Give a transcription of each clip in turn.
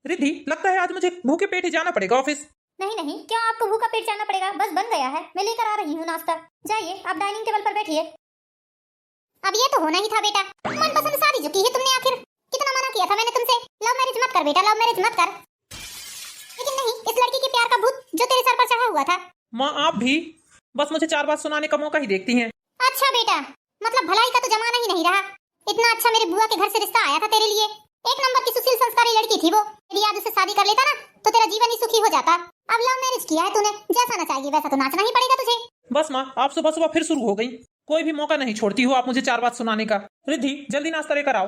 रिद्धि, लगता है आज मुझे भूखे पेट ही जाना पड़ेगा ऑफिस। नहीं नहीं, क्यों आपको भूखा पेट जाना पड़ेगा? बस बन गया है, मैं लेकर आ रही हूँ नाश्ता। जाइए, आप डाइनिंग टेबल पर बैठिए। अब ये तो होना ही था बेटा, मनपसंद शादी जो की है तुमने आखिर। कितना मना किया था मैंने तुमसे, लव मैरिज मत कर बेटा, लव मैरिज मत कर। लेकिन नहीं, इस लड़की के प्यार का भूत जो तेरे सर पर चढ़ा हुआ था। माँ आप भी बस मुझे 4 बात सुनाने का मौका ही देखती हैं। अच्छा बेटा, मतलब भलाई का तो जमाना ही नहीं रहा। इतना अच्छा मेरे बुआ के घर से रिश्ता आया था तेरे लिए, एक नंबर की सुशील संस्कारी लड़की थी वो। यदि आज उससे शादी कर लेता ना तो तेरा जीवन ही सुखी हो जाता। अब लव मैरिज किया है तूने, जैसा नचाएगी वैसा तो नाचना ही पड़ेगा तुझे। बस माँ, आप सुबह सुबह फिर शुरू हो गई। कोई भी मौका नहीं छोड़ती हो आप मुझे 4 बात सुनाने का। रिद्धि, जल्दी नाश्ता लेकर आओ।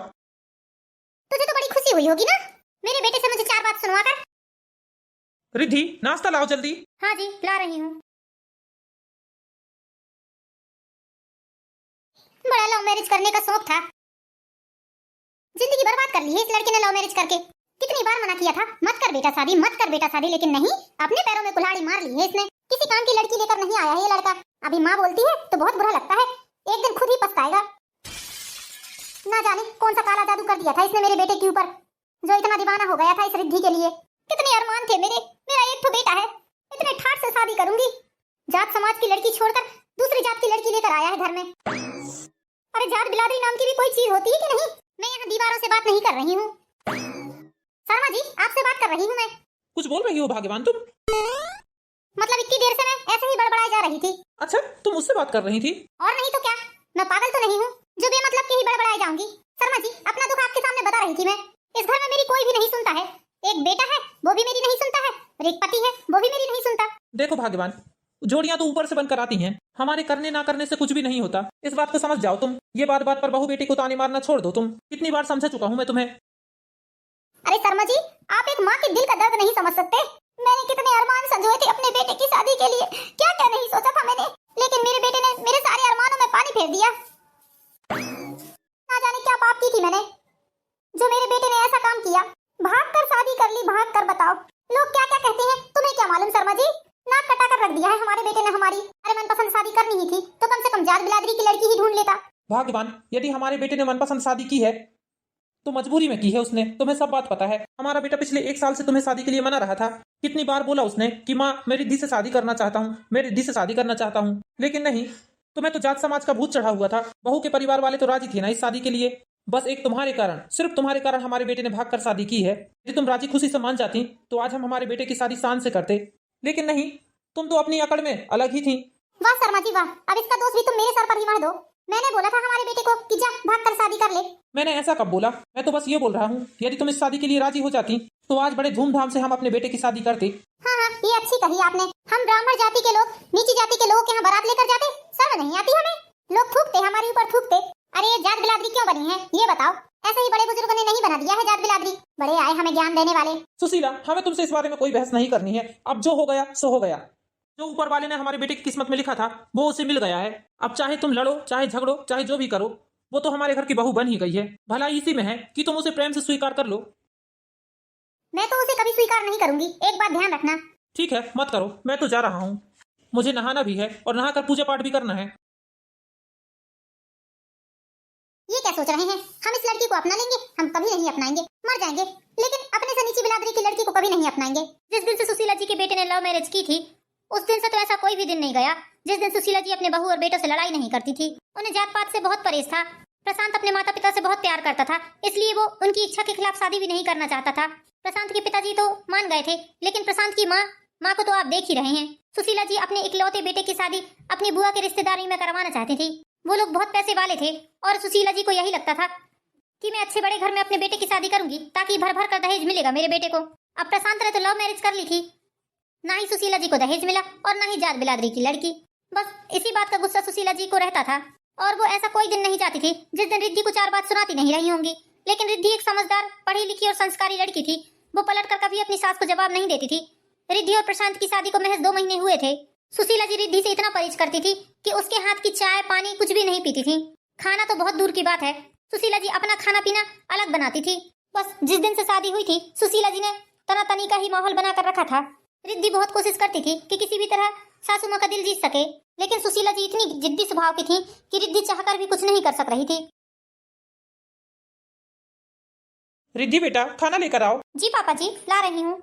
तुझे तो बड़ी खुशी हुई होगी ना मेरे बेटे से मुझे 4 बात सुनवा कर। रिद्धि, नाश्ता लाओ जल्दी। हाँ जी, ला रही हूँ। बड़ा लव मैरिज करने का शौक था, जिंदगी बर्बाद कर ली है इस लड़के ने लव मैरिज करके। कितनी बार मना किया था, मत कर बेटा शादी, मत कर बेटा शादी, लेकिन नहीं, अपने पैरों में कुल्हाड़ी मार ली है इसने। किसी काम की लड़की लेकर नहीं आया है ये लड़का। अभी माँ बोलती है तो बहुत बुरा लगता है, एक दिन खुद ही पछताएगा। ना जाने कौन सा काला जादू कर दिया था इसने मेरे बेटे के ऊपर, जो इतना दीवाना हो गया था इस रिद्धि के लिए। कितने अरमान थे मेरे, मेरा एक तो बेटा है, इतने ठाट से शादी करूंगी। जात समाज की लड़की छोड़कर दूसरी जात की लड़की लेकर आया है घर में। अरे जात बिरादरी नाम की भी कोई चीज होती है कि नहीं? मैं यहाँ दीवारों से बात नहीं कर रही हूँ, शर्मा जी आपसे बात कर रही हूँ मैं। कुछ बोल रही हो भाग्यवान तुम? मतलब इतनी देर से मैं ऐसे ही बड़बड़ाई जा रही थी। अच्छा, तुम मुझसे बात कर रही थी? और नहीं तो क्या, मैं पागल तो नहीं हूँ जो बेमतलब के ही बड़बड़ाई जाऊंगी। शर्मा जी, अपना दुख आपके सामने बता रही थी मैं। इस घर में मेरी कोई भी नहीं सुनता है, एक बेटा है वो भी मेरी नहीं सुनता है, और एक पति है वो भी मेरी नहीं सुनता। देखो भाग्यवान, जोड़ियां तो ऊपर से बनकर आती हैं, हमारे करने ना करने से कुछ भी नहीं होता। इस बात को समझ जाओ तुम। ये बात बात पर बहू बेटी को ताने मारना छोड़ दो तुम। कितनी बार समझा चुका हूँ मैं तुम्हें। अरे शर्मा जी, आप एक माँ के दिल का दर्द नहीं समझ सकते। मैंने कितने अरमान संजोए थे अपने बेटे की शादी के लिए, क्या क्या नहीं सोचा था मैंने, लेकिन मेरे बेटे ने मेरे सारे अरमानों में पानी फेर दिया। ना जाने क्या पाप की थी मैंने जो मेरे बेटे ने ऐसा काम किया। भाग कर शादी कर ली, भाग कर बताओ लोग क्या क्या कहते हैं, तुम्हें क्या मालूम शर्मा जी। नाक कटा कर रख दिया है हमारे बेटे ने हमारी। अरे मनपसंद शादी करनी ही थी तो कम से कम जात बिरादरी की लड़की ही ढूंढ लेता। भाग्यवान, यदि हमारे बेटे ने मनपसंद शादी की है तो मजबूरी में की है उसने, तुम्हें सब बात पता है। हमारा बेटा पिछले 1 साल से तुम्हें शादी के लिए मना रहा था। कितनी बार बोला उसने कि माँ मैं रिद्धि से शादी करना चाहता हूँ, मैं रिद्धि से शादी करना चाहता हूँ, लेकिन नहीं, तुम्हें तो जात समाज का भूत चढ़ा हुआ था। बहू के परिवार वाले तो राजी थे ना इस शादी के लिए। बस एक तुम्हारे कारण, सिर्फ तुम्हारे कारण हमारे बेटे ने भाग कर शादी की है। यदि तुम राजी खुशी से मान जाती तो आज हम हमारे बेटे की शादी शान से करते, लेकिन नहीं, तुम तो अपनी अकड़ में अलग ही थी। वाह शर्मा जी वाह, अब इसका दोष भी तुम मेरे सर पर ही मढ़ दो। मैंने बोला था हमारे बेटे को कि जा भाग कर शादी कर ले। मैंने ऐसा कब बोला? मैं तो बस ये बोल रहा हूँ, यदि तुम इस शादी के लिए राजी हो जाती तो आज बड़े धूमधाम से हम अपने बेटे की शादी करते। हाँ हाँ, ये अच्छी कही आपने। हम ब्राह्मण जाति के लोग नीची जाति के लोगों के यहाँ बारात लेकर जाते, शर्म नहीं आती हमें? लोग थूकते हमारे ऊपर थूकते। अरे ये जात बिरादरी क्यों बनी है ये बताओ? ऐसे ही बड़े बुजुर्गों ने नहीं बना दिया है जात बिरादरी, बड़े आए हमें ज्ञान देने वाले। सुशीला, हमें तुमसे इस बारे में कोई बहस नहीं करनी है। अब जो हो गया सो हो गया। जो ऊपर वाले ने हमारे बेटे की किस्मत में लिखा था वो उसे मिल गया है। अब चाहे तुम लड़ो, चाहे झगड़ो, चाहे जो भी करो, वो तो हमारे घर की बहू बन ही गई है। भला इसी में है कि तुम उसे प्रेम से स्वीकार कर लो। मैं तो उसे कभी स्वीकार नहीं करूंगी, एक बात ध्यान रखना। ठीक है, मत करो, मैं तो जा रहा हूँ। मुझे नहाना भी है और नहाकर पूजा पाठ भी करना है। ये क्या सोच रहे हैं, हम इस लड़की को अपना लेंगे? हम कभी नहीं अपनाएंगे, मर जाएंगे, लेकिन अपने से नीची बिरादरी की लड़की को कभी नहीं अपनाएंगे। जिस दिन से सुशीला जी के बेटे ने लव मैरिज की थी उस दिन से तो ऐसा कोई भी दिन नहीं गया जिस दिन सुशीला जी अपने बहू और बेटों से लड़ाई नहीं करती थी। उन्हें जात पात से बहुत परहेज था। प्रशांत अपने माता पिता से बहुत प्यार करता था, इसलिए वो उनकी इच्छा के खिलाफ शादी भी नहीं करना चाहता था। प्रशांत के पिताजी तो मान गए थे, लेकिन प्रशांत की माँ को तो आप देख ही रहे हैं। सुशीला जी अपने इकलौते बेटे की शादी अपनी बुआ के रिश्तेदारी में करवाना चाहती थी। वो लोग बहुत पैसे वाले थे और सुशीला जी को यही लगता था कि मैं अच्छे बड़े घर में अपने बेटे की शादी करूंगी ताकि भर भर कर दहेज मिलेगा मेरे बेटे को। अब प्रशांत ने तो लव मैरिज कर ली थी, ना ही सुशीला जी को दहेज मिला और ना ही जात बिरादरी की लड़की। बस इसी बात का गुस्सा सुशीला जी को रहता था और वो ऐसा कोई दिन नहीं जाती थी जिस दिन रिद्धि को 4 बात सुनाती नहीं रही होंगी। लेकिन रिद्धि एक समझदार, पढ़ी लिखी और संस्कारी लड़की थी। वो पलट कर कभी अपनी सास को जवाब नहीं देती थी। रिद्धि और प्रशांत की शादी को महज 2 महीने हुए थे। सुशीला जी रिद्धि से इतना परहेज करती थी कि उसके हाथ की चाय पानी कुछ भी नहीं पीती थी। खाना तो बहुत दूर की बात है, सुशीला जी अपना खाना पीना अलग बनाती थी। बस जिस दिन से शादी हुई थी सुशीला जी ने तनातनी का ही माहौल बनाकर रखा था। रिद्धि बहुत कोशिश करती थी कि किसी भी तरह सासू माँ का दिल जीत सके, लेकिन सुशीला जी इतनी जिद्दी स्वभाव की थी कि रिद्धि चाहकर भी कुछ नहीं कर सक रही थी। रिद्धि बेटा खाना लेकर आओ। जी पापा जी ला रही हूँ।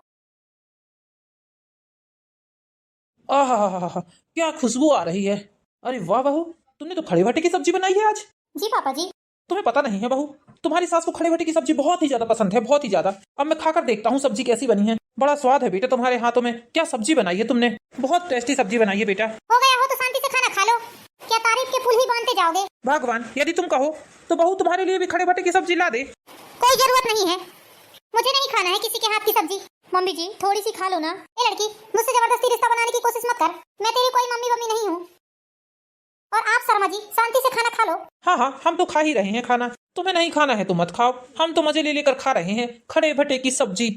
आहा, क्या खुशबू आ रही है। अरे वाह बहू, तुमने तो खड़े भट्टे की सब्जी बनाई है आज। जी पापा जी। तुम्हें पता नहीं है बहू, तुम्हारी सास को खड़े भट्टे की सब्जी बहुत ही ज्यादा पसंद है, बहुत ही ज्यादा। अब मैं खाकर देखता हूँ सब्जी कैसी बनी है। बड़ा स्वाद है बेटा तुम्हारे हाथों में। क्या सब्जी बनाई है तुमने, बहुत टेस्टी सब्जी बनाई है बेटा। हो गया हो तो शांति से खाना खा लो, क्या तारीफ के फूल ही बांधते जाओगे। भगवान, यदि तुम कहो तो बहू तुम्हारे लिए भी खड़े भट्टे की सब्जी ला दे। कोई जरूरत नहीं है, मुझे नहीं खाना है किसी के हाथ की सब्जी। मम्मी जी थोड़ी सी खा लो ना। ए लड़की, मुझसे जबरदस्ती रिश्ता बनाने की कोशिश मत कर, मैं तेरी कोई मम्मी वम्मी नहीं हूँ। और आप शर्मा जी शांति से खाना खा लो। हाँ, हम तो खा ही रहे हैं खाना। तुम्हें नहीं खाना है तो मत खाओ, हम तो मजे ले लेकर खा रहे हैं खड़े भट्टे की सब्जी।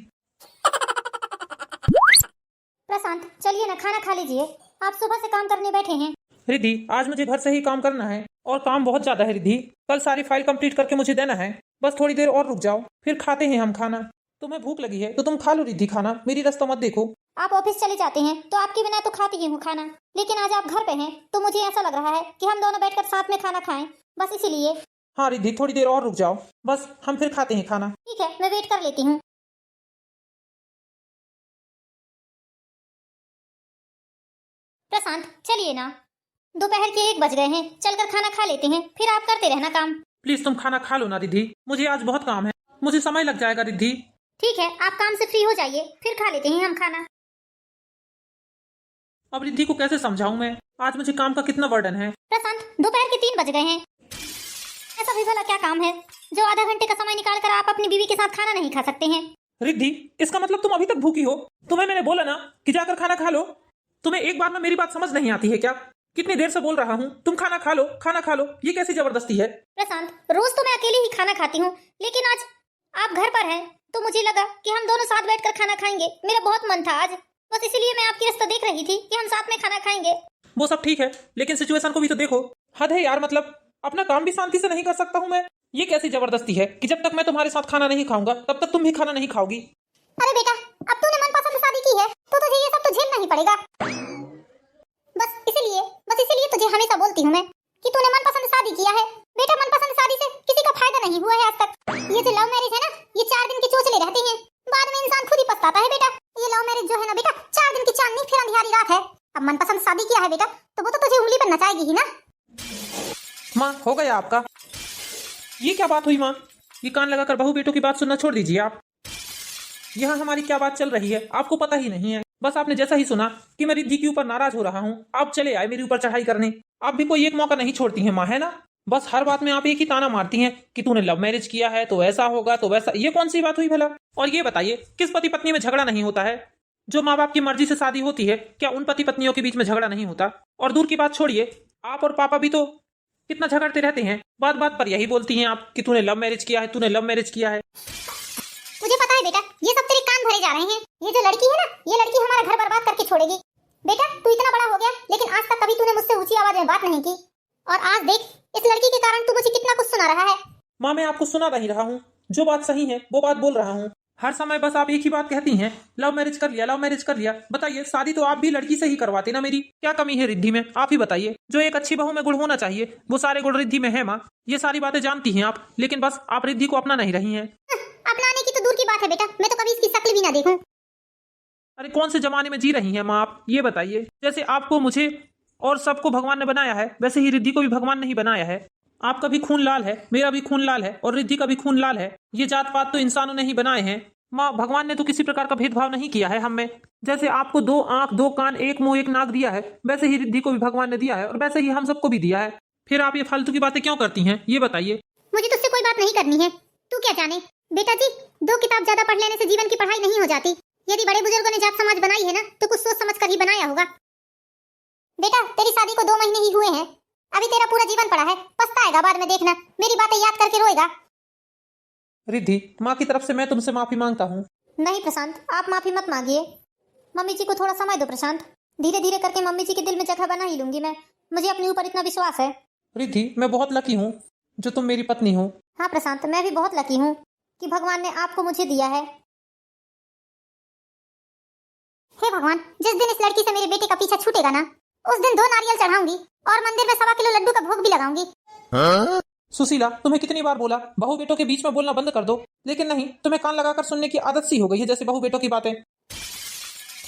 प्रशांत चलिए ना खाना खा लीजिए, आप सुबह से काम करने बैठे हैं। रिद्धि, आज मुझे घर से ही काम करना है और काम बहुत ज्यादा है रिद्धि। कल सारी फाइल कंप्लीट करके मुझे देना है। बस थोड़ी देर और रुक जाओ, फिर खाते हैं हम खाना। तुम्हें भूख लगी है तो तुम खा लो रिद्धि खाना, मेरी रास्ता मत देखो। आप ऑफिस चले जाते हैं तो आपके बिना तो खाती ही हूँ खाना, लेकिन आज आप घर पे हैं तो मुझे ऐसा लग रहा है कि हम दोनों बैठकर साथ में खाना खाएं, बस इसीलिए। हाँ रिद्धि, थोड़ी देर और रुक जाओ, बस हम फिर खाते हैं खाना। ठीक है मैं वेट कर लेती हूँ। प्रशांत चलिए ना, दोपहर के 1 बज गए हैं, चलकर खाना खा लेते हैं, फिर आप करते रहना काम। प्लीज तुम खाना खा लो ना रिद्धि, मुझे आज बहुत काम है, मुझे समय लग जाएगा रिद्धि। ठीक है आप काम से फ्री हो जाइए, फिर खा लेते हैं हम खाना। अब रिद्धि को कैसे समझाऊं मैं, आज मुझे काम का कितना बर्डन है। प्रशांत दोपहर के 3 बज गए हैं, ऐसा भी भला क्या काम है जो आधा घंटे का समय निकाल कर आप अपनी बीवी के साथ खाना नहीं खा सकते हैं। रिद्धि, इसका मतलब तुम अभी तक भूखी हो। तुम्हें मैंने बोला ना कि जाकर खाना खा लो। तुम्हें एक बार में मेरी बात समझ नहीं आती है क्या? कितनी देर से बोल रहा हूँ तुम खाना खा लो, खाना खा लो, ये कैसी जबरदस्ती है। प्रशांत रोज तो मैं अकेले ही खाना खाती हूँ, लेकिन आज आप घर पर हैं तो मुझे लगा कि हम दोनों साथ बैठकर खाना खाएंगे। मेरा बहुत मन था आज, बस इसीलिए मैं आपकी रास्ता देख रही थी कि हम साथ में खाना खाएंगे। वो सब ठीक है, लेकिन सिचुएशन को भी तो देखो। हद है यार, मतलब अपना काम भी शांति से नहीं कर सकता हूँ मैं। ये कैसी जबरदस्ती है कि जब तक मैं तुम्हारे साथ खाना नहीं खाऊंगा तब तक तुम भी खाना नहीं खाओगी। अरे बेटा, अब तूने मनपसंद शादी की है तो तुझे ये सब तो झेलना ही पड़ेगा। बस इसीलिए तुझे हमेशा बोलती हूँ मैं कि तूने मनपसंद शादी किया है। बेटा मनपसंद शादी से किसी का फायदा नहीं हुआ है आज तक। ये जो लव मैरिज है ना, ये 4 दिन की चोचले रहती हैं, बाद में इंसान खुद ही पछताता है बेटा। ये लव मैरिज जो है ना बेटा, 4 दिन की चांदनी फिर अंधियारी रात है। अब मनपसंद शादी किया है बेटा तो वो तो तुझे उंगली पर नचाएगी ही ना। माँ हो गया आपका। ये क्या बात हुई माँ? ये कान लगाकर बहू बेटों की बात सुनना छोड़ दीजिए आप। यहाँ हमारी क्या बात चल रही है आपको पता ही नहीं है। बस आपने जैसा ही सुना कि मैं रिद्धि के ऊपर नाराज हो रहा हूँ, आप चले आए मेरे ऊपर चढ़ाई करने। आप भी कोई एक मौका नहीं छोड़ती हैं माँ, है ना? बस हर बात में आप एक ही ताना मारती हैं कि तूने लव मैरिज किया है तो ऐसा होगा तो वैसा। ये कौन सी बात हुई भला? और ये बताइए, किस पति पत्नी में झगड़ा नहीं होता है? जो माँ बाप की मर्जी से शादी होती है, क्या उन पति पत्नियों के बीच में झगड़ा नहीं होता? और दूर की बात छोड़िए, आप और पापा भी तो कितना झगड़ते रहते हैं। बात बात पर यही बोलती हैं आप कि तूने लव मैरिज किया है, तूने लव मैरिज किया है। मुझे पता है बेटा, ये सब तेरे कान भरे जा रहे हैं। ये जो लड़की है ना, ये लड़की हमारा घर बर्बाद करके छोड़ेगी। बेटा तू इतना बड़ा हो गया, लेकिन आज तक कभी तूने मुझसे ऊंची आवाज में बात नहीं की, और आज देख इस लड़की के कारण तू मुझे कितना कुछ सुना रहा है। माँ मैं आपको सुना नहीं रहा हूँ, जो बात सही है वो बात बोल रहा हूँ। हर समय बस आप एक ही बात कहती हैं, लव मैरिज कर लिया, लव मैरिज कर लिया। बताइए, शादी तो आप भी लड़की से ही करवाते ना मेरी। क्या कमी है रिद्धि में, आप ही बताइए। जो एक अच्छी बहू में गुण होना चाहिए वो सारे गुण रिद्धि में है माँ। ये सारी बातें जानती हैं आप, लेकिन बस आप रिद्धि को अपना नहीं रही हैं। अपनाने की तो दूर की बात है बेटा, मैं तो कभी इसकी शक्ल भी ना देखूं। अरे कौन से जमाने में जी रही हैं माँ आप, ये बताइए। जैसे आपको, मुझे और सबको भगवान ने बनाया है, वैसे ही रिद्धि को भी भगवान ने ही बनाया है। आपका भी खून लाल है, मेरा भी खून लाल है, और रिद्धि का भी खून लाल है। ये जात पात तो इंसानों ने ही बनाए हैं माँ। भगवान ने तो किसी प्रकार का भेदभाव नहीं किया है हम में। जैसे आपको 2 आंख, 2 कान, 1 मुंह, 1 नाक दिया है, वैसे ही रिद्धि को भी भगवान ने दिया है, और वैसे ही हम सबको भी दिया है। फिर आप ये फालतू की बातें क्यों करती हैं, ये बताइए। मुझे तुझसे कोई बात नहीं करनी है, तू क्या जाने। बेटा जी, 2 किताब ज्यादा पढ़ लेने से जीवन की पढ़ाई नहीं हो जाती। यदि बड़े बुजुर्गों ने जात समाज बनाई है ना, तो कुछ सोच समझ कर ही बनाया होगा। बेटा तेरी शादी को 2 महीने ही हुए हैं, अभी तेरा पूरा जीवन पड़ा है, पछताएगा बाद में, देखना मेरी बातें याद करके रोएगा। रिद्धि, माँ की तरफ से मैं तुमसे माफी मांगता हूँ। नहीं प्रशांत, आप माफी मत मांगिए। मम्मी जी को थोड़ा समय दो प्रशांत, धीरे धीरे करके मम्मी जी के दिल में जगह बना ही लूंगी मैं। मुझे अपने ऊपर इतना विश्वास है। रिद्धि, मैं बहुत लकी हूँ जो तुम मेरी पत्नी हो। हाँ प्रशांत, मैं भी बहुत लकी हूँ कि भगवान ने आपको मुझे दिया है। हे भगवान, जिस दिन इस लड़की से मेरे बेटे का पीछा छूटेगा ना, उस दिन 2 नारियल चढ़ाऊंगी और मंदिर में 1.25 किलो लड्डू का भोग भी लगाऊंगी। सुशीला, तुम्हें कितनी बार बोला बहू बेटों के बीच में बोलना बंद कर दो, लेकिन नहीं, तुम्हें कान लगाकर सुनने की आदत सी हो गई है, जैसे बहू बेटों की बातें।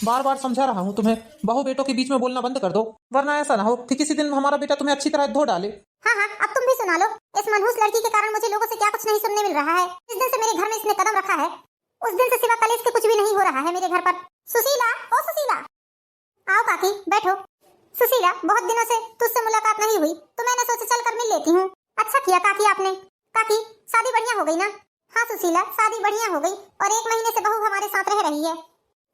बार बार समझा रहा हूँ तुम्हें, बहू बेटों के बीच में बोलना बंद कर दो, वरना ऐसा ना हो कि किसी दिन हमारा बेटा तुम्हें अच्छी तरह धो डाले। हाँ हाँ, अब तुम भी सुना लो। इस मनहूस लड़की के कारण मुझे लोगों से क्या कुछ नहीं सुनने मिल रहा है। जिस दिन से मेरे घर में इसने कदम रखा है, उस दिन से सिवा कलेश के कुछ भी नहीं हो रहा है मेरे घर पर। सुशीला, ओ सुशीला, आओ काकी, बैठो। सुशीला, बहुत दिनों से तुझसे मुलाकात नहीं हुई, तो मैंने सोचा चल कर मिल लेती हूँ। अच्छा किया काकी आपने। काकी, शादी बढ़िया हो गई ना? हाँ सुशीला, शादी बढ़िया हो गई और 1 महीने से बहू हमारे साथ रह रही है।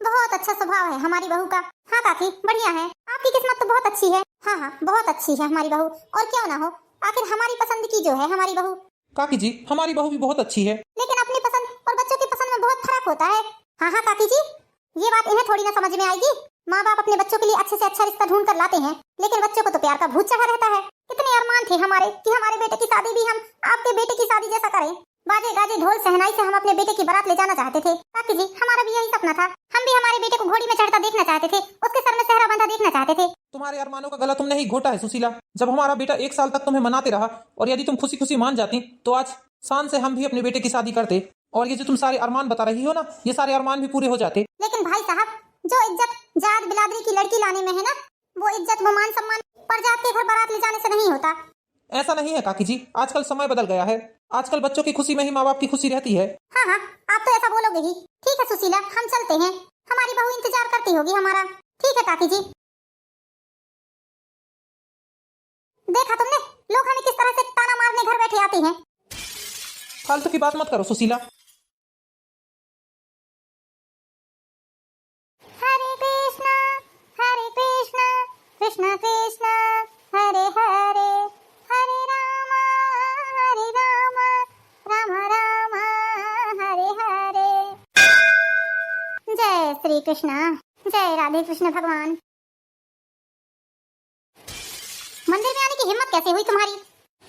बहुत अच्छा स्वभाव है हमारी बहू का। हाँ काकी, बढ़िया है। आपकी किस्मत तो बहुत अच्छी है। हाँ हाँ, बहुत अच्छी है हमारी बहू, और क्यों ना हो, आखिर हमारी पसंद की जो है हमारी बहू। काकी जी, हमारी बहू भी बहुत अच्छी है। लेकिन अपनी पसंद और बच्चों की पसंद में बहुत फर्क होता है। हाँ हाँ काकी जी, ये बात इन्हें थोड़ी ना समझ में आएगी। माँ बाप अपने बच्चों के लिए अच्छे से अच्छा रिश्ता ढूंढ कर लाते हैं, लेकिन बच्चों को तो प्यार का भूत चढ़ा रहता है। कितने अरमान थे हमारे कि हमारे बेटे की शादी भी हम आपके बेटे की शादी जैसा करें। बाजे गाजे ढोल सहनाई से हम अपने बेटे की बारात ले जाना चाहते थे। काकी जी, हमारा भी यही सपना था। हम भी हमारे बेटे को घोड़ी में चढ़ता देखना चाहते थे, उसके सर में सेहरा बंधा देखना चाहते थे। तुम्हारे अरमानों का गला तुमने ही घोटा है सुशीला। जब हमारा बेटा 1 साल तक तुम्हें मनाते रहा, और यदि तुम खुशी खुशी मान जाती, तो आज शान से हम भी अपने बेटे की शादी करते, और ये जो तुम सारे अरमान बता रही हो ना, ये सारे अरमान भी पूरे हो जाते। लेकिन भाई साहब, जो इज्जत जात बिलादरी की लड़की लाने में है ना, वो इज्जत वो मान सम्मान परजात के घर बारात ले जाने से नहीं होता। ऐसा नहीं है काकी जी, आजकल समय बदल गया है। आजकल बच्चों की खुशी में ही माँ बाप की खुशी रहती है। हाँ हाँ, आप तो ऐसा बोलोगे ही। ठीक है सुशीला, हम चलते हैं। हमारी बहू इंतजार करती होगी हमारा। ठीक है काकी जी। देखा तुमने, लोग हमें किस तरह से ताना मारने घर बैठे आते हैं। फालतू की बात मत करो सुशीला। हरे कृष्णा कृष्णा कृष्णा हरे हरे, हरे राम राम राम हरे हरे। जय श्री कृष्णा, जय राधे कृष्ण भगवान। मंदिर में आने की हिम्मत कैसे हुई तुम्हारी?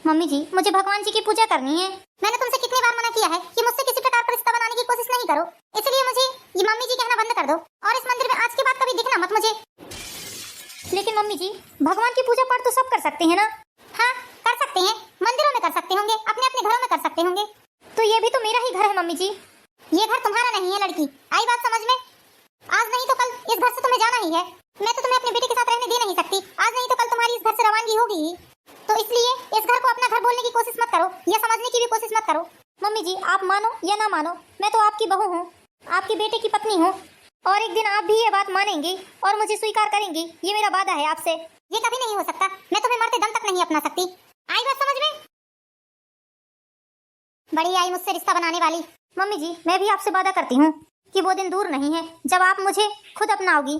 मम्मी जी, मुझे भगवान जी की पूजा करनी है। मैंने तुमसे कितनी बार मना किया है कि मुझसे किसी प्रकार का रिश्ता बनाने की कोशिश नहीं करो, इसलिए मुझे ये मम्मी जी कहना बंद कर दो, और इस मंदिर में आज के बाद कभी दिखना मत मुझे। लेकिन मम्मी जी, भगवान की पूजा पाठ तो सब कर सकते हैं ना? हाँ, कर सकते हैं, मंदिरों में कर सकते होंगे, अपने अपने घरों में कर सकते होंगे। तो ये भी तो मेरा ही घर है मम्मी जी। ये घर तुम्हारा नहीं है लड़की, आई बात समझ में? आज नहीं तो कल इस घर से तुम्हें जाना ही है। मैं तो तुम्हें अपने बेटे के साथ रहने दे नहीं सकती। आज नहीं तो कल तुम्हारी इस घर से रवानगी होगी ही। तो इसलिए इस घर को अपना घर बोलने की कोशिश मत करो, या समझने की भी कोशिश मत करो। मम्मी जी, आप मानो या ना मानो, मैं तो आपकी बहू हूँ, आपके बेटे की पत्नी हूँ, और एक दिन आप भी ये बात मानेंगी और मुझे स्वीकार करेंगी। ये मेरा वादा है आपसे। ये कभी नहीं हो सकता। मैं तुम्हें मरते दम तक नहीं अपना सकती। आई बात समझ में? बड़ी आई मुझसे रिश्ता बनाने वाली। मम्मी जी, मैं भी आपसे वादा करती हूँ कि वो दिन दूर नहीं है जब आप मुझे खुद अपनाओगी।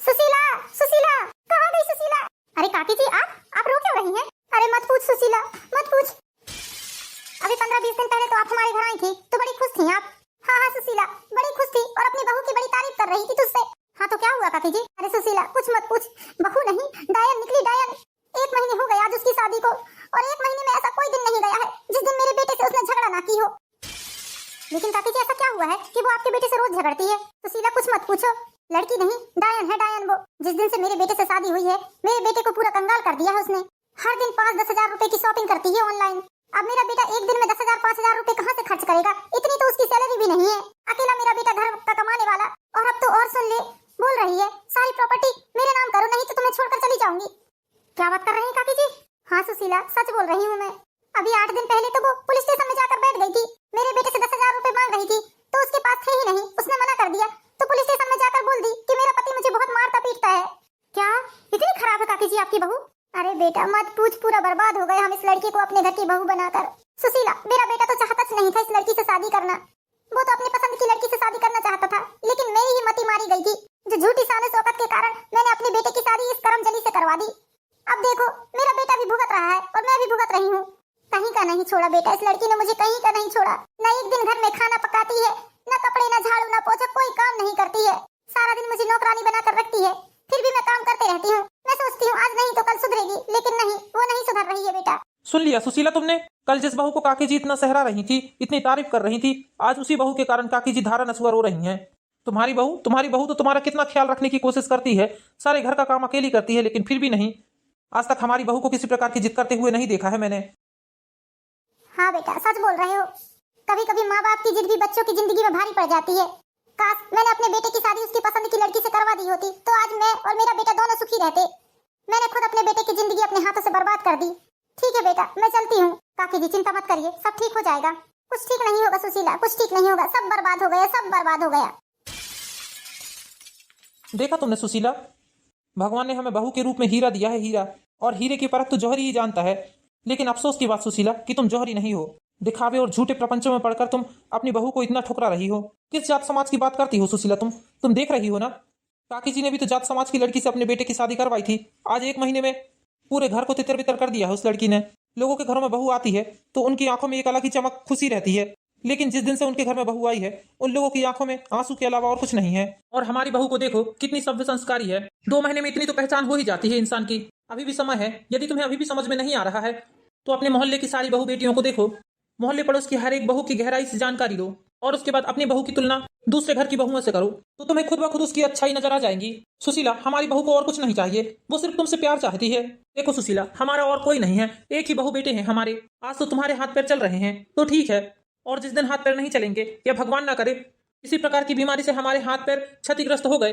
सुशीला, सुशीला, कहाँ गई सुशीला? अरे काकी जी, आप रो क्यों रही हैं? अरे मत पूछ सुशीला, मत पूछ। अभी 15-20 दिन पहले तो आप हमारे घर आई थी, तो बड़ी खुश थी आप। हाँ हाँ सुशीला, बड़ी खुश थी और अपनी बहू की बड़ी तारीफ कर रही थी तुझसे। हाँ तो क्या हुआ काकी जी? अरे सुशीला, कुछ मत पूछ। बहू नहीं, डायन निकली, डायन। 1 महीने हो गए आज उसकी शादी को, और 1 महीने में ऐसा कोई दिन नहीं गया है जिस दिन मेरे बेटे से उसने झगड़ा ना की हो। लेकिन काकी जी, ऐसा क्या हुआ है कि वो आपके बेटे से रोज झगड़ती है? सुशीला, कुछ मत पूछो, लड़की नहीं, डायन है, डायन। वो जिस दिन से मेरे बेटे से शादी हुई है, मेरे बेटे को पूरा कंगाल कर दिया है उसने। हर दिन 5-10 हजार रुपए की शॉपिंग करती है ऑनलाइन। अब मेरा बेटा एक दिन में 10,000-5,000 रुपए कहाँ से खर्च करेगा? इतनी तो उसकी सैलरी भी नहीं है। अकेला मेरा बेटा घर का कमाने वाला, और अब तो और सुन ले, बोल रही है सारी प्रॉपर्टी मेरे नाम करो, नहीं तो तुम्हें छोड़कर चली जाऊंगी। क्या बात कर रही हैं काकी जी? हाँ सुशीला, सच बोल रही हूँ मैं। अभी 8 दिन पहले तो वो पुलिस स्टेशन में जाकर बैठ गई थी। मेरे बेटे से 10,000 रुपए मांग रही थी, तो उसके पास थे ही नहीं, उसने मना कर दिया। तो पुलिस स्टेशन में जाकर बोल दी कि मेरा पति मुझे बहुत मारता पीटता है। क्या इतनी खराब है काकी जी आपकी बहू? अरे बेटा मत पूछ, पूरा बर्बाद हो गए हम इस लड़की को अपने घर की बहू बनाकर। सुशीला, मेरा बेटा तो चाहता नहीं था इस लड़की से शादी करना। वो तो अपनी पसंद की लड़की से शादी करना चाहता था, लेकिन मेरी ही मति मारी गई थी, जो झूठी शान शौकत के कारण मैंने अपने बेटे की शादी इस करमजली से करवा दी। अब देखो, मेरा बेटा भी भुगत रहा है और मैं भी भुगत रही हूँ। कहीं का नहीं छोड़ा बेटा, इस लड़की ने मुझे कहीं का नहीं छोड़ा। न एक दिन घर में खाना पकाती है, न कपड़े, न झाड़ू, न पोछा, कोई काम नहीं करती है। सारा दिन मुझे नौकरानी बनाकर रखती है, फिर भी मैं काम करते रहती हूँ। मैं सोचती हूँ आज नहीं तो कल सुधरेगी, लेकिन नहीं, वो नहीं सुधर रही है बेटा। सुन लिया सुशीला तुमने? कल जिस बहू को काकी जी इतना सहरा रही थी, इतनी तारीफ कर रही थी, आज उसी बहू के कारण काकी जी धारा नसुआ रो रही हैं। तुम्हारी बहू तो तुम्हारा कितना ख्याल रखने की कोशिश करती है, सारे घर का काम अकेली करती है, लेकिन फिर भी नहीं, आज तक हमारी बहू को किसी प्रकार की जिद करते हुए नहीं देखा है मैंने। हाँ बेटा, सच बोल रहे हो। कभी कभी माँ बाप की जिद भी बच्चों की जिंदगी में भारी पड़ जाती है। काश मैंने अपने बेटे की शादी उसकी पसंद की लड़की से करवा दी होती, तो आज मैं और मेरा बेटा दोनों सुखी रहते। मैंने खुद अपने बेटे की जिंदगी अपने हाथों से बर्बाद कर दी। ठीक है बेटा, मैं चलती हूँ। काकी जी चिंता मत करिए, सब ठीक हो जाएगा। कुछ ठीक नहीं होगा सुशीला, कुछ ठीक नहीं होगा, सब बर्बाद हो गया, सब बर्बाद हो गया। देखा तुमने सुशीला, भगवान ने हमें बहू के रूप में हीरा दिया है, हीरा, और हीरे की परख तो जौहरी ही जानता है। लेकिन अफसोस की बात सुशीला कि तुम जौहरी नहीं हो। दिखावे और झूठे प्रपंचों में पड़कर तुम अपनी बहू को इतना ठुकरा रही हो। किस जात समाज की बात करती हो सुशीला? तुम देख रही हो ना, काकी जी ने भी तो जात समाज की लड़की से अपने बेटे की शादी करवाई थी। आज 1 महीने में पूरे घर को तितर बितर कर दिया है उस लड़की ने। लोगों के घरों में बहू आती है तो उनकी आंखों में एक अलग ही चमक, खुशी रहती है, लेकिन जिस दिन से उनके घर में बहू आई है, उन लोगों की आंखों में आंसू के अलावा और कुछ नहीं है। और हमारी बहू को देखो, कितनी सभ्य संस्कारी है। 2 महीने में इतनी तो पहचान हो ही जाती है इंसान की। अभी भी समय है, यदि तुम्हें अभी भी समझ में नहीं आ रहा है तो अपने मोहल्ले की सारी बहू बेटियों को देखो, मोहल्ले पड़ोस की हर एक बहू की गहराई से जानकारी लो, और उसके बाद अपनी बहू की तुलना दूसरे घर की बहुओं से करो, तो तुम्हें खुद ब खुद उसकी अच्छाई नजर आ जाएंगी। सुशीला, हमारी बहू को और कुछ नहीं चाहिए, वो सिर्फ तुमसे प्यार चाहती है। देखो सुशीला, हमारा और कोई नहीं है, एक ही बहू बेटे हैं हमारे। आज तो तुम्हारे हाथ पैर चल रहे हैं तो ठीक है, और जिस दिन हाथ पैर नहीं चलेंगे, या भगवान ना करे किसी प्रकार की बीमारी से हमारे हाथ पैर क्षतिग्रस्त हो गए,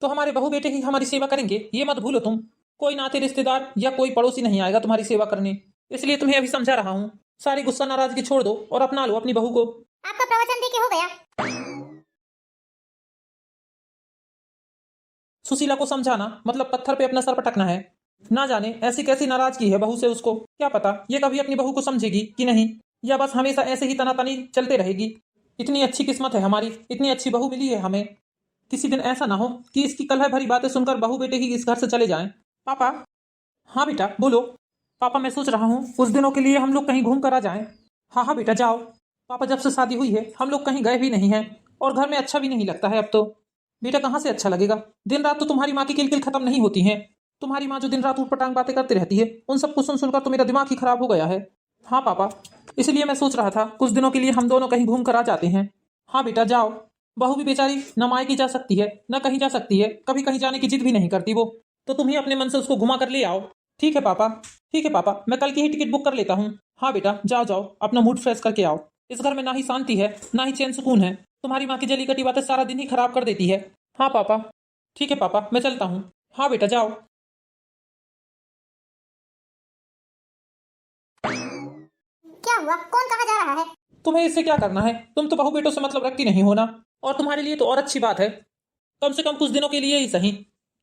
तो हमारे बहू बेटे ही हमारी सेवा करेंगे, ये मत भूलो तुम। कोई नाते रिश्तेदार या कोई पड़ोसी नहीं आएगा तुम्हारी सेवा करने। इसलिए तुम्हें अभी समझा रहा हूँ, सारी गुस्सा नाराजगी छोड़ दो और अपना लो अपनी बहू को। आपका प्रवचन देके हो गया। सुशीला को समझाना मतलब पत्थर पे अपना सर पटकना है। ना जाने ऐसी कैसी नाराजगी है बहू से उसको, क्या पता ये कभी अपनी बहू को समझेगी कि नहीं, या बस हमेशा ऐसे ही तनातनी चलते रहेगी। इतनी अच्छी किस्मत है हमारी, इतनी अच्छी बहू मिली है हमें। किसी दिन ऐसा ना हो कि इसकी कलह भरी बातें सुनकर बहू बेटे ही इस घर से चले जाएं। पापा। हाँ बेटा बोलो। पापा, मैं सोच रहा हूँ उस दिनों के लिए हम लोग कहीं घूम कर आ जाएं। हाँ हाँ बेटा जाओ। पापा, जब से शादी हुई है हम लोग कहीं गए भी नहीं हैं, और घर में अच्छा भी नहीं लगता है अब तो। बेटा, कहाँ से अच्छा लगेगा? दिन रात तो तुम्हारी माँ की किलकिल खत्म नहीं होती है। तुम्हारी माँ जो दिन रात ऊटपटांग बातें करती रहती है, उन सबको सुन सुनकर तो मेरा दिमाग ही खराब हो गया है। हाँ पापा, इसलिए मैं सोच रहा था कुछ दिनों के लिए हम दोनों कहीं घूम कर आ जाते हैं। हाँ बेटा जाओ। बहू भी बेचारी न मायके जा सकती है न कहीं जा सकती है, कभी कहीं जाने की जिद भी नहीं करती वो, तो तुम ही अपने मन से उसको घुमा कर ले आओ। ठीक है पापा, ठीक है पापा, मैं कल की ही टिकट बुक कर लेता हूँ। हाँ बेटा जाओ जाओ, अपना मूड फ्रेश करके आओ। इस घर में ना ही शांति है ना ही चैन सुकून है। तुम्हारी माँ की जली कटी बातें सारा दिन ही खराब कर देती है। हाँ पापा। ठीक है पापा, मैं चलता हूँ। हाँ बेटा जाओ। क्या हुआ? कौन कहाँ जा रहा है? तुम्हें इससे क्या करना है? तुम तो बहू बेटों से मतलब रखती नहीं हो ना, और तुम्हारे लिए तो और अच्छी बात है, कम से कम कुछ दिनों के लिए ही सही।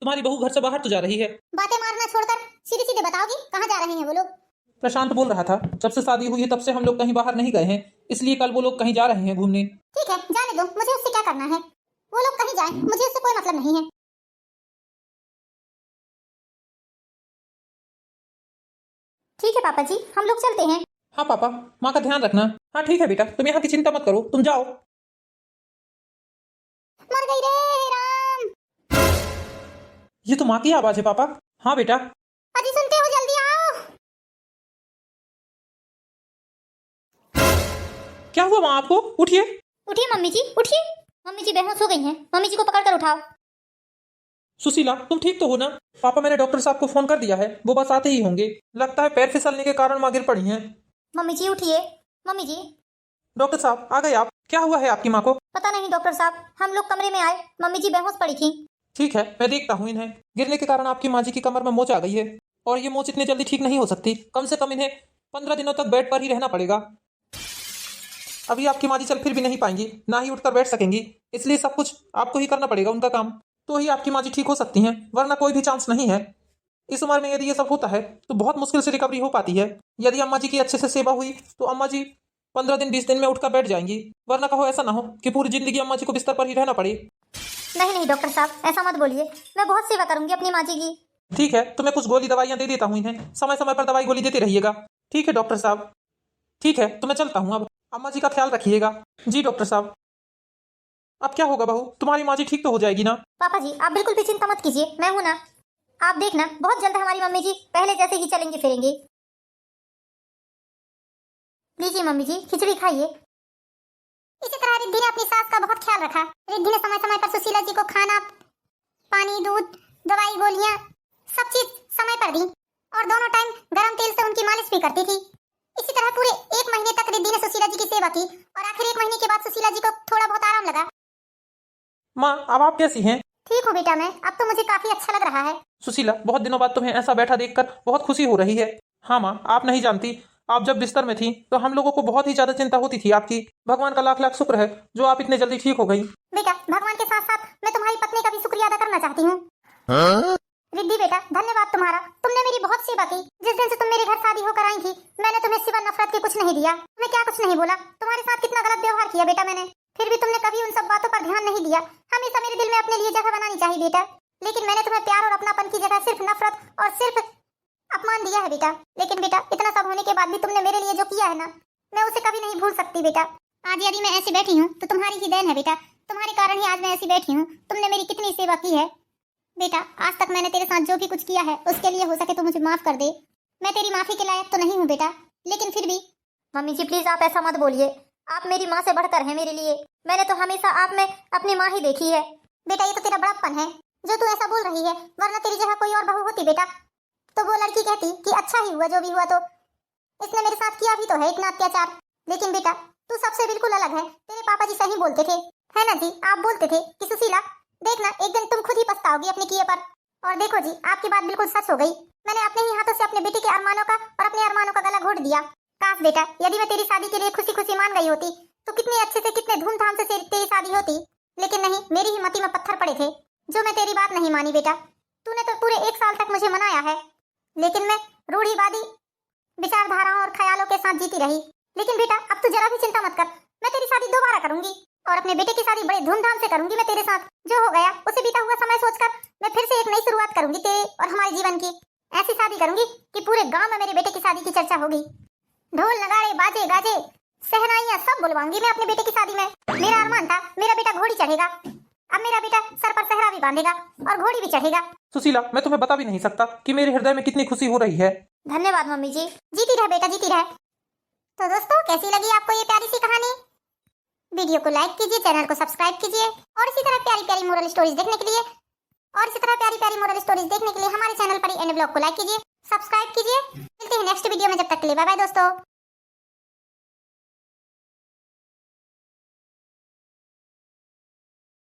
तुम्हारी बहू घर से बाहर तो जा रही है। बातें मारना छोड़कर सीधे सीधे बताओगी कहाँ जा रहे हैं वो लोग? प्रशांत बोल रहा था जब से शादी हुई है तब से हम लोग कहीं बाहर नहीं गए हैं, इसलिए कल वो लोग कहीं जा रहे हैं घूमने। ठीक है, जाने दो, मुझे उससे क्या करना है। वो लोग कहीं जाएं, मुझे उससे कोई मतलब नहीं है। ठीक है पापा जी, हम लोग चलते हैं। हाँ पापा, माँ का ध्यान रखना। हाँ ठीक है बेटा, तुम यहाँ की चिंता मत करो, तुम जाओ। मर गई रे राम। ये तो माँ की आवाज है पापा। हाँ बेटा। अजी सुनते हो, जल्दी आओ। क्या हुआ माँ आपको? उठिए। उठिए मम्मी जी, उठिए। मम्मी जी बेहोश हो गई हैं, मम्मी जी को पकड़ कर उठाओ। सुशीला, तुम ठीक तो हो ना? पापा, मैंने डॉक्टर साहब को फोन कर दिया है, वो बस आते ही होंगे। लगता है पैर फिसलने के कारण माँ गिर पड़ी हैं। मम्मी जी उठिए। मम्मी जी। डॉक्टर साहब आ गए आप? क्या हुआ है आपकी माँ को? पता नहीं डॉक्टर साहब, हम लोग कमरे में आए, मम्मी जी बेहोश पड़ी थी। ठीक है, मैं देखता हूँ इन्हें। गिरने के कारण आपकी माँ जी की कमर में मोच आ गई है, और ये मोच इतनी जल्दी ठीक नहीं हो सकती। कम से कम इन्हें 15 दिनों तक बेड पर ही रहना पड़ेगा। अभी आपकी माँ जी चल फिर भी नहीं पाएंगी, ना ही उठकर बैठ सकेंगी, इसलिए सब कुछ आपको ही करना पड़ेगा उनका काम, तो ही आपकी माँ जी ठीक हो सकती हैं, वरना कोई भी चांस नहीं है। इस उम्र में यदि ये सब होता है तो बहुत मुश्किल से रिकवरी हो पाती है। यदि अम्मा जी की अच्छे से सेवा हुई तो अम्मा जी 15 दिन 20 दिन में उठकर बैठ जाएंगी, वरना कहो ऐसा ना हो कि पूरी जिंदगी अम्मा जी को बिस्तर पर ही रहना पड़े। नहीं नहीं डॉक्टर साहब, ऐसा मत बोलिए, मैं बहुत सेवा करूंगी अपनी माँ जी की। ठीक है, तो मैं कुछ गोली दवाइयाँ दे देता हूँ इन्हें, समय समय पर दवाई गोली देते रहिएगा। ठीक है डॉक्टर साहब। ठीक है, तो मैं चलता हूँ अब। अम्मा जी का ख्याल रखिएगा। जी डॉक्टर साहब। अब क्या होगा बहू, तुम्हारी माँ जी ठीक तो हो जाएगी ना? पापा जी आप बिल्कुल भी चिंता मत कीजिए, मैं हूं ना। आप देखना, बहुत जल्द हमारी मम्मी जी पहले जैसे ही चलेंगे फिरेंगे। लीजिए मम्मी जी, खिचड़ी खाइए। इसी तरह रिद्धि ने अपनी सास का बहुत ख्याल रखा। रिद्धि ने समय समय पर सुशीला जी को खाना, पानी, दूध, दवाई, गोलियां सब चीज समय पर दी और दोनों टाइम गरम तेल से उनकी मालिश भी करती थी। इसी तरह पूरे 1 महीने तक रिद्धि ने सुशीला जी की सेवा की और आखिर 1 महीने के बाद सुशीला जी को थोड़ा बहुत आराम लगा। माँ, अब आप कैसी हैं? ठीक हूँ बेटा मैं, अब तो मुझे काफी अच्छा लग रहा है। सुशीला, बहुत दिनों बाद तुम्हें ऐसा बैठा देखकर बहुत खुशी हो रही है। हाँ माँ, आप नहीं जानती, आप जब बिस्तर में थी तो हम लोगों को बहुत ही ज्यादा चिंता होती थी आपकी। भगवान का लाख लाख शुक्र है जो आप इतने जल्दी ठीक हो गई। बेटा, भगवान के साथ साथ मैं तुम्हारी पत्नी का भी शुक्रिया अदा करना चाहती हूँ। रिद्धि बेटा, धन्यवाद तुम्हारा, तुमने मेरी बहुत सेवा की। जिस दिन से तुम मेरे घर शादी होकर आई थी, मैंने तुम्हें सिवा नफरत के कुछ नहीं दिया। मैं क्या कुछ नहीं बोला, तुम्हारे साथ कितना गलत व्यवहार किया बेटा मैंने, फिर भी तुमने कभी उन सब बातों पर ध्यान नहीं दिया। हमेशा मेरे दिल में अपने लिए जगह बनानी चाहिए बेटा, लेकिन मैंने तुम्हें प्यार और अपनापन की जगह सिर्फ नफरत और सिर्फ अपमान दिया है बेटा। लेकिन बेटा, इतना सब होने के बाद भी तुमने मेरे लिए जो किया है ना, मैं उसे कभी नहीं भूल सकती बेटा। आज यदि मैं ऐसी बैठी हूँ तो तुम्हारी ही देन है बेटा, तुम्हारे कारण ही आज मैं ऐसी बैठी हूँ। तुमने मेरी कितनी सेवा की है बेटा। आज तक मैंने तेरे साथ जो भी कुछ किया है उसके लिए हो सके तो मुझे माफ कर दे। मैं तेरी माफी के लायक तो नहीं हूँ बेटा, लेकिन फिर भी। मम्मी जी प्लीज आप ऐसा मत बोलिए, आप मेरी माँ से बढ़कर हैं मेरे लिए। मैंने तो हमेशा आप में अपनी माँ ही देखी है बेटा। ये तो तेरा बड़प्पन है जो तू ऐसा बोल रही है, वरना तेरी जगह कोई और बहू होती बेटा तो वो लड़की कहती कि अच्छा ही हुआ जो भी हुआ, तो इसने मेरे साथ किया भी तो है इतना अत्याचार। लेकिन बेटा तू सबसे बिल्कुल अलग है, तेरे पापा जी सही बोलते थे, है ना जी? आप बोलते थे कि सुशीला देखना एक दिन तुम खुद ही पछताओगी अपने किए पर। और देखो जी, आपकी बात बिल्कुल सच हो गई। मैंने अपने ही हाथों से अपने बेटे के अरमानों का और अपने अरमानों का गला घोट दिया। काश बेटा, यदि मैं तेरी शादी के लिए खुशी खुशी मान गई होती तो कितने अच्छे से कितने धूमधाम से तेरी शादी होती। लेकिन नहीं, मेरी ही मति में पत्थर पड़े थे जो मैं तेरी बात नहीं मानी बेटा। तूने तो पूरे 1 साल तक मुझे मनाया है, लेकिन मैं रूढ़िवादी विचारधाराओं और ख्यालों के साथ जीती रही। लेकिन बेटा अब तू जरा भी चिंता मत कर, मैं तेरी शादी दोबारा करूंगी और अपने बेटे की शादी बड़े धूमधाम से करूंगी मैं तेरे साथ। जो हो गया उसे बीता हुआ समय सोचकर मैं फिर से एक नई शुरुआत करूंगी तेरे और हमारे जीवन की। ऐसी शादी करूंगी कि पूरे गांव में मेरे बेटे की शादी की चर्चा होगी। ढोल नगाड़े बाजे गाजे सहनाइयां सब बुलवाऊंगी मैं अपने बेटे की शादी में। मेरा अरमान था मेरा बेटा घोड़ी चढ़ेगा, अब मेरा बेटा सर पर सहरा भी बांधेगा और घोड़ी भी चढ़ेगा। सुशीला, मैं तुम्हें बता भी नहीं सकता कि मेरे हृदय में कितनी खुशी हो रही है। धन्यवाद मम्मी जी। जीती रहे बेटा, जीती रहे। तो दोस्तों, कैसी लगी आपको ये प्यारी सी कहानी? वीडियो को लाइक कीजिए, चैनल को सब्सक्राइब कीजिए और इसी तरह प्यारी प्यारी मोरल स्टोरीज देखने के लिए हमारे चैनल पर एंड ब्लॉग को लाइक कीजिए, सब्सक्राइब कीजिए। मिलते हैं नेक्स्ट वीडियो में, जब तक के लिए बाय बाय दोस्तों।